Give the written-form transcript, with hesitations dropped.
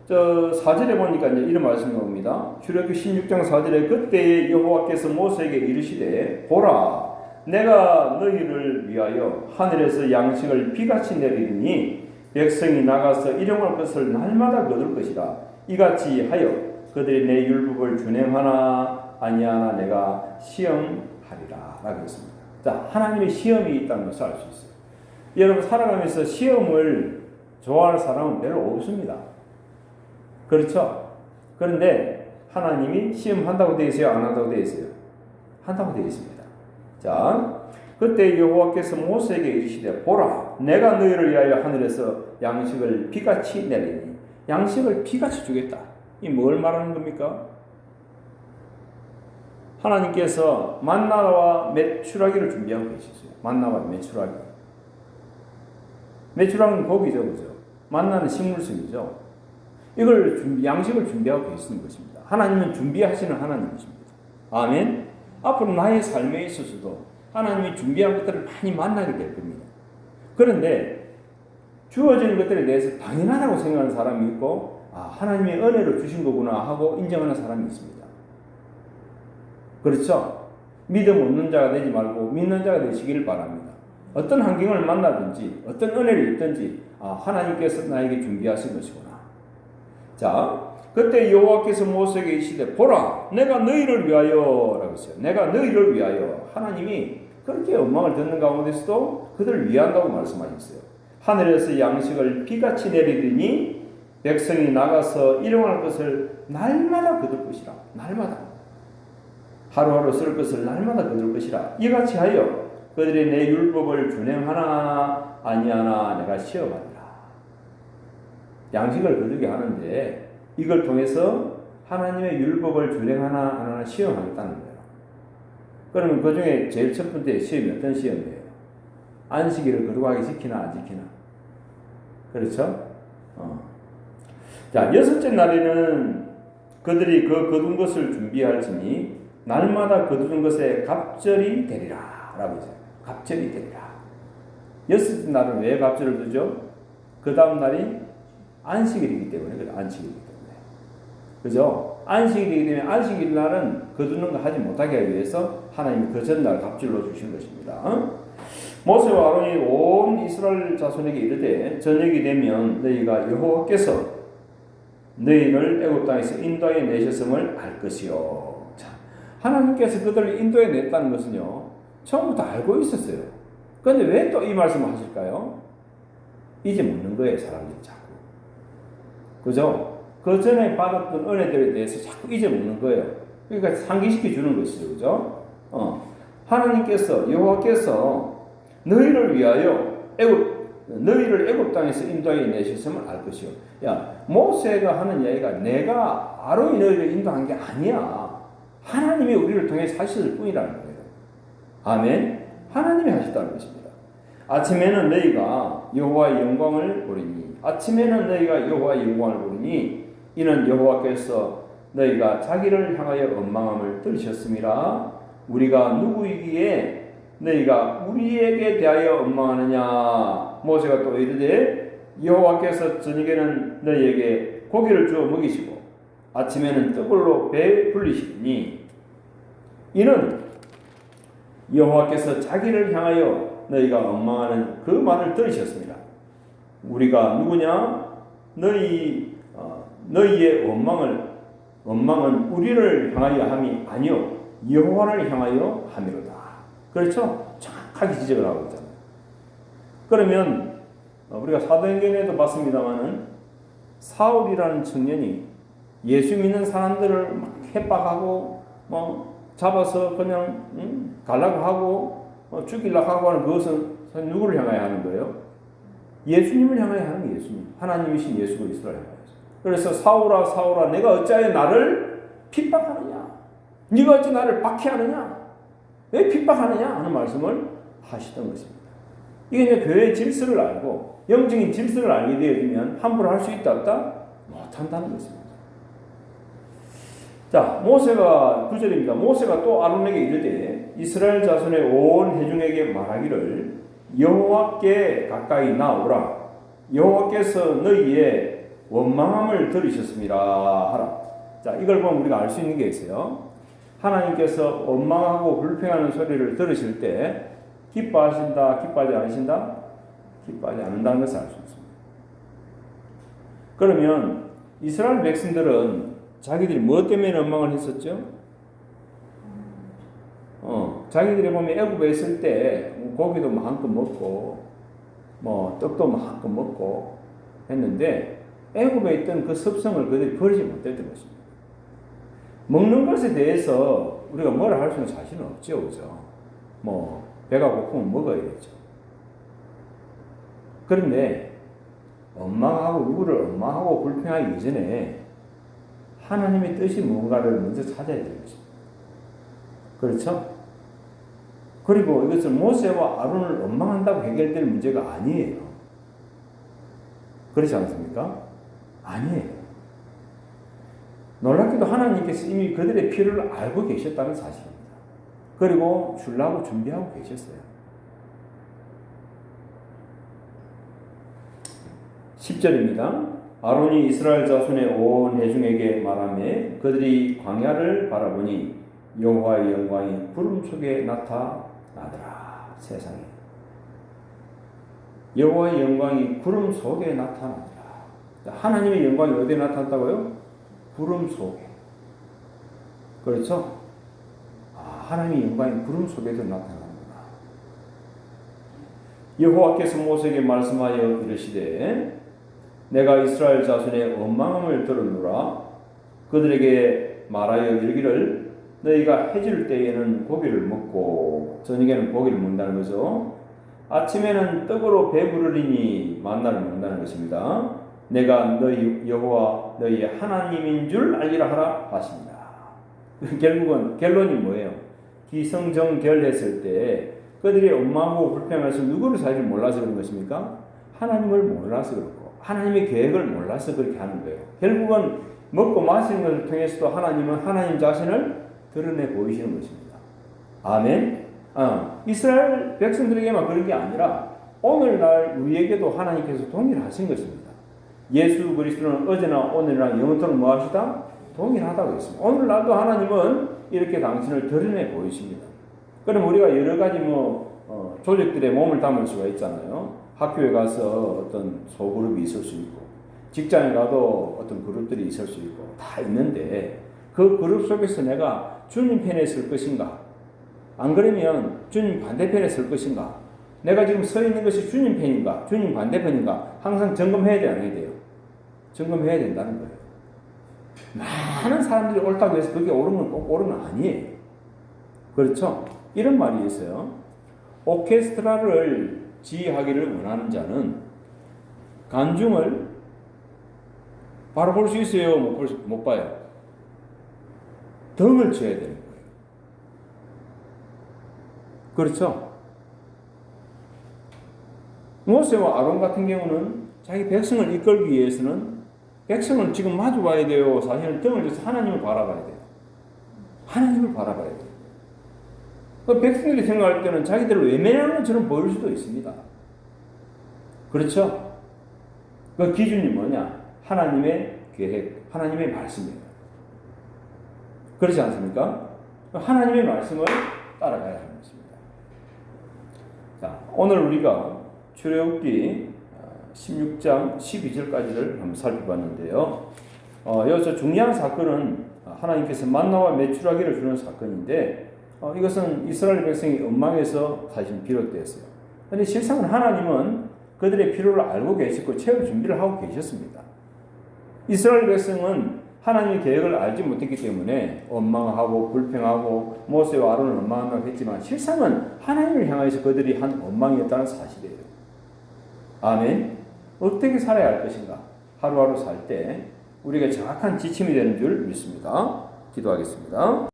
저 4절에 보니까 이제 이런 말씀이 옵니다. 출애굽기 16장 4절에 그때에 여호와께서 모세에게 이르시되 보라 내가 너희를 위하여 하늘에서 양식을 비같이 내리니 백성이 나가서 일용할 것을 날마다 거둘 것이라. 이같이 하여 그들이 내 율법을 준행하나 아니하나 내가 시험하리라 라고 했습니다. 자, 하나님의 시험이 있다는 것을 알 수 있어요. 여러분 살아가면서 시험을 좋아할 사람은 별로 없습니다. 그렇죠? 그런데 하나님이 시험한다고 되어 있어요? 안 한다고 되어 있어요? 한다고 되어 있습니다. 자, 그때 여호와께서 모세에게 이르시되 보라 내가 너희를 위하여 하늘에서 양식을 비같이 내리니. 양식을 비같이 주겠다. 이 뭘 말하는 겁니까? 하나님께서 만나와 메추라기를 준비하고 계셨어요. 만나와 메추라기. 메추라기는 고기죠, 그죠? 만나는 식물성이죠. 이걸 양식을 준비하고 계시는 것입니다. 하나님은 준비하시는 하나님이십니다. 아멘. 앞으로 나의 삶에 있어서도 하나님이 준비한 것들을 많이 만나게 될 겁니다. 그런데 주어지는 것들에 대해서 당연하다고 생각하는 사람이 있고, 하나님의 은혜로 주신 거구나 하고 인정하는 사람이 있습니다. 그렇죠? 믿음 없는 자가 되지 말고 믿는 자가 되시기를 바랍니다. 어떤 환경을 만나든지 어떤 은혜를 입든지 하나님께서 나에게 준비하신 것이구나. 자, 그때 여호와께서 모세에게 이르시되 보라 내가 너희를 위하여 라고 했어요. 내가 너희를 위하여. 하나님이 그렇게 음성을 듣는 가운데서도 그들을 위한다고 말씀하셨어요. 하늘에서 양식을 비같이 내리더니 백성이 나가서 일용할 것을 날마다 거둘 것이라. 날마다 하루하루 쓸 것을 날마다 거둘 것이라. 이같이 하여 그들이 내 율법을 준행하나 아니하나 내가 시험하리라. 양식을 거두게 하는데 이걸 통해서 하나님의 율법을 준행하나 안 하나 시험하겠다는 거예요. 그러면 그 중에 제일 첫 번째 시험이 어떤 시험이에요? 안식일을 거룩하게 지키나 안 지키나. 그렇죠? 자, 여섯째 날에는 그들이 그 거둔 것을 준비할지니 날마다 거두는 것에 갑절이 되리라 라고 했어요. 갑절이 되리라. 여섯째 날은 왜 갑절을 두죠? 그 다음 날이 안식일이기 때문에. 안식일이기 때문에. 그죠? 안식일이기 때문에 안식일 날은 거두는 거 하지 못하게 하기 위해서 하나님이 그 전날 갑절로 주신 것입니다. 모세와 아론이 온 이스라엘 자손에게 이르되 저녁이 되면 너희가 여호와께서 너희를 애굽 땅에서 인도하여 내셨음을 알 것이요. 자, 하나님께서 그들을 인도해 냈다는 것은요 처음부터 알고 있었어요. 그런데 왜 또 이 말씀을 하실까요? 잊어먹는 거예요, 사람들이 자꾸. 그죠? 그 전에 받았던 은혜들에 대해서 자꾸 잊어먹는 거예요. 그러니까 상기시켜 주는 것이죠, 그죠? 하나님께서 여호와께서 너희를 위하여 너희를 애굽 땅에서 인도하여 내셨음을 알 것이요. 야, 모세가 하는 이야기가 내가 아론이 너희를 인도한 게 아니야. 하나님이 우리를 통해 하셨을 뿐이라는 거예요. 아멘. 하나님이 하셨다는 것입니다. 아침에는 너희가 여호와의 영광을 보리니 아침에는 너희가 여호와의 영광을 보리니 이는 여호와께서 너희가 자기를 향하여 원망함을 들으셨음이라. 우리가 누구이기에 너희가 우리에게 대하여 원망하느냐. 모세가 또 이르되 여호와께서 저녁에는 너희에게 고기를 주어 먹이시고 아침에는 떡으로 배 불리시니 이는 여호와께서 자기를 향하여 너희가 원망하는 그 말을 들으셨습니다. 우리가 누구냐? 너희의 원망은 우리를 향하여 함이 아니요 여호와를 향하여 함이로다. 그렇죠? 정확하게 지적을 하고 있잖아요. 그러면 우리가 사도행전에도 봤습니다마는 사울이라는 청년이 예수 믿는 사람들을 막 협박하고 잡아서 그냥 가려고 하고 죽이려고 하고 하는 그것은 누구를 향하여 하는 거예요? 예수님을 향하여 하는 게 예수님. 하나님이신 예수 그리스도를 향하여. 그래서 사울아 사울아 내가 어찌하여 나를 핍박하느냐? 네가 어찌 나를 박해하느냐? 왜 핍박하느냐? 하는 말씀을 하시던 것입니다. 이게 이제 교회의 질서를 알고 영적인 질서를 알게 되어지면 함부로 할 수 있다 없다? 못한다는 것입니다. 자, 모세가 9절입니다. 모세가 또 아론에게 이르되 이스라엘 자손의 온 회중에게 말하기를 여호와께 가까이 나오라. 여호와께서 너희의 원망함을 들으셨습니다 하라. 자, 이걸 보면 우리가 알 수 있는 게 있어요. 하나님께서 원망하고 불평하는 소리를 들으실 때 기뻐하신다, 기뻐하지 않으신다? 기뻐하지 않는다는 것을 알 수 있습니다. 그러면 이스라엘 백성들은 자기들이 무엇 때문에 원망을 했었죠? 자기들이 보면 애굽에 있을 때 고기도 마음껏 먹고 뭐 떡도 마음껏 먹고 했는데 애굽에 있던 그 습성을 그들이 버리지 못했던 것입니다. 먹는 것에 대해서 우리가 뭐라 할 수 있는 자신은 없죠, 그죠? 뭐 배가 고프면 먹어야겠죠. 그런데 누구를 원망하고 불평하기 이전에 하나님의 뜻이 뭔가를 먼저 찾아야 되는 것입니다. 그렇죠? 그리고 이것을 모세와 아론을 원망한다고 해결될 문제가 아니에요. 그렇지 않습니까? 아니에요. 놀랍게도 하나님께서 이미 그들의 필요를 알고 계셨다는 사실입니다. 그리고 주려고 준비하고 계셨어요. 10절입니다. 아론이 이스라엘 자손의 온 회중에게 말하며 그들이 광야를 바라보니 여호와의 영광이 구름 속에 나타나더라. 세상에. 여호와의 영광이 구름 속에 나타나더라. 하나님의 영광이 어디에 나타났다고요? 구름 속에. 그렇죠? 하나님의 영광이 구름 속에도 나타납니다. 여호와께서 모세에게 말씀하여 이르시되 내가 이스라엘 자손의 원망함을 들었노라. 그들에게 말하여 이르기를 너희가 해질 때에는 고기를 먹고 저녁에는 고기를 먹는다는 거죠. 아침에는 떡으로 배부르리니 만나를 먹는다는 것입니다. 내가 너희 여호와 너희의 하나님인 줄 알리라 하라 하십니다. 결국은 결론이 뭐예요? 기성정결했을 때 그들이 원망하고 불평해서 누구를 사실 몰라서 그런 것입니까? 하나님을 몰라서 그렇고 하나님의 계획을 몰라서 그렇게 하는 거예요. 결국은 먹고 마시는 것을 통해서도 하나님은 하나님 자신을 드러내 보이시는 것입니다. 아멘. 이스라엘 백성들에게만 그런 게 아니라 오늘날 우리에게도 하나님께서 동일하신 것입니다. 예수 그리스도는 어제나 오늘이나 영원토록 뭐하시다? 동일하다고 했습니다. 오늘날도 하나님은 이렇게 당신을 드러내 보이십니다. 그럼 우리가 여러 가지 조직들의 몸을 담을 수가 있잖아요. 학교에 가서 어떤 소그룹이 있을 수 있고 직장에 가도 어떤 그룹들이 있을 수 있고 다 있는데 그 그룹 속에서 내가 주님 편에 설 것인가? 안 그러면 주님 반대편에 설 것인가? 내가 지금 서 있는 것이 주님 편인가? 주님 반대편인가? 항상 점검해야 돼, 안 해야 돼요? 점검해야 된다는 거예요. 많은 사람들이 옳다고 해서 그게 옳은 건 꼭 옳은 건 아니에요. 그렇죠? 이런 말이 있어요. 오케스트라를 지휘하기를 원하는 자는 간중을 바로 볼 수 있어요? 못 봐요? 덩을 쳐야 되는 거예요. 그렇죠? 모세와 아론 같은 경우는 자기 백성을 이끌기 위해서는 백성을 지금 마주 봐야 돼요. 사실은 등을 져서 하나님을 바라봐야 돼요. 하나님을 바라봐야 돼요. 그 백성들이 생각할 때는 자기들을 외면하는 것처럼 보일 수도 있습니다. 그렇죠? 그 기준이 뭐냐? 하나님의 계획, 하나님의 말씀이에요. 그렇지 않습니까? 하나님의 말씀을 따라가야 하는 것입니다. 자, 오늘 우리가 출애굽기 16장 12절까지를 한번 살펴봤는데요. 여기서 중요한 사건은 하나님께서 만나와 메추라기를 주는 사건인데 이것은 이스라엘 백성이 엉망에서 사실 비롯되었어요. 그런데 실상은 하나님은 그들의 필요를 알고 계시고 채울 준비를 하고 계셨습니다. 이스라엘 백성은 하나님의 계획을 알지 못했기 때문에 원망하고 불평하고 모세와 아론을 원망한다고 했지만 실상은 하나님을 향해서 그들이 한 원망이었다는 사실이에요. 아멘. 어떻게 살아야 할 것인가? 하루하루 살 때 우리에게 정확한 지침이 되는 줄 믿습니다. 기도하겠습니다.